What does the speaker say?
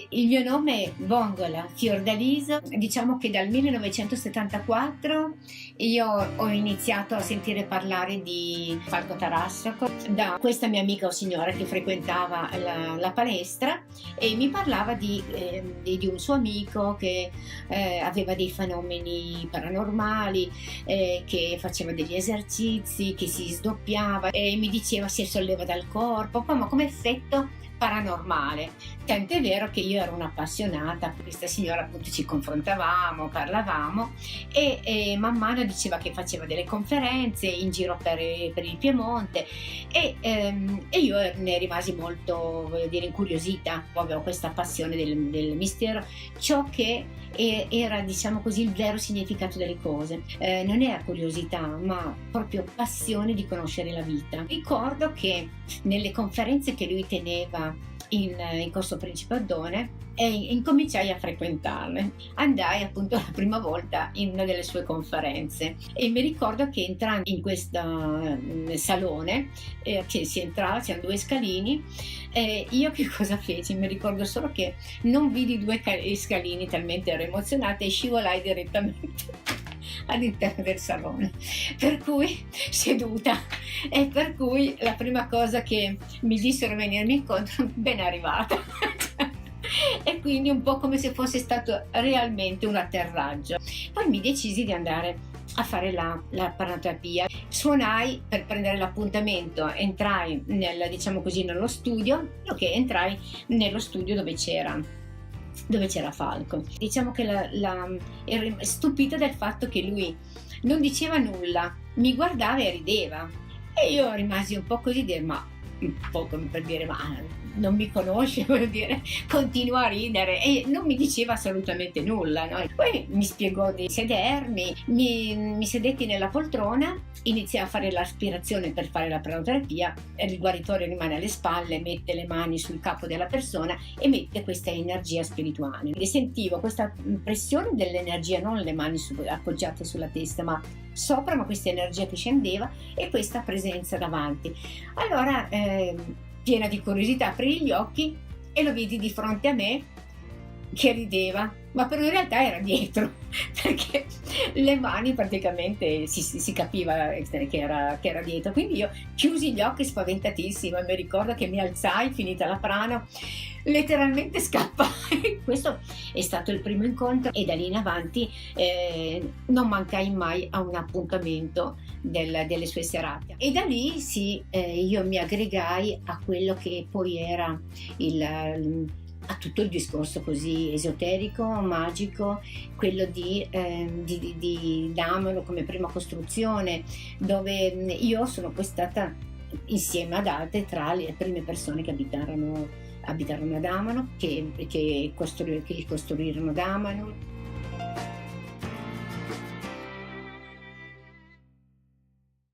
Il mio nome è Vongola Fiordaliso. Diciamo che dal 1974 io ho iniziato a sentire parlare di Falco Tarassaco da questa mia amica o signora che frequentava la palestra, e mi parlava di un suo amico che aveva dei fenomeni paranormali, che faceva degli esercizi, che si sdoppiava e mi diceva si solleva dal corpo, ma come effetto paranormale. Tant'è vero che io ero un'appassionata, questa signora appunto ci confrontavamo, parlavamo e man mano diceva che faceva delle conferenze in giro per il Piemonte e io ne rimasi molto, voglio dire, incuriosita. Avevo questa passione del mistero, ciò che era, diciamo così, il vero significato delle cose. Non era curiosità, ma proprio passione di conoscere la vita. Ricordo che nelle conferenze che lui teneva in Corso Principe Oddone incominciai a frequentarle. Andai appunto la prima volta in una delle sue conferenze e mi ricordo che entrando in questo salone, che si entrava, c'erano due scalini, io che cosa feci? Mi ricordo solo che non vidi due scalini, talmente ero emozionata, e scivolai direttamente all'interno del salone, per cui seduta, e per cui la prima cosa che mi dissero venirmi incontro: ben arrivata. E quindi un po' come se fosse stato realmente un atterraggio. Poi mi decisi di andare a fare la pranoterapia. Suonai per prendere l'appuntamento, entrai diciamo così, nello studio, entrai nello studio dove c'era Falco. Diciamo che ero stupita del fatto che lui non diceva nulla, mi guardava e rideva, e io rimasi un po' così, ma un po' come per dire: ma non mi conosce, voglio dire, continua a ridere, e non mi diceva assolutamente nulla, no? Poi mi spiegò di sedermi, mi sedetti nella poltrona, iniziai a fare l'aspirazione per fare la pranoterapia. Il guaritore rimane alle spalle, mette le mani sul capo della persona e mette questa energia spirituale. E sentivo questa pressione dell'energia, non le mani appoggiate sulla testa, ma sopra, ma questa energia che scendeva e questa presenza davanti. Allora, piena di curiosità, aprì gli occhi e lo vidi di fronte a me che rideva, ma però in realtà era dietro, perché le mani praticamente si capiva che era dietro. Quindi io chiusi gli occhi spaventatissima e mi ricordo che mi alzai, finita la prano, letteralmente scappai. Questo è stato il primo incontro, e da lì in avanti non mancai mai a un appuntamento delle sue serate, e da lì io mi aggregai a quello che poi era a tutto il discorso così esoterico, magico, quello di Damano come prima costruzione, dove io sono poi stata insieme ad altre tra le prime persone che abitarono a Damano, che costruirono Damano.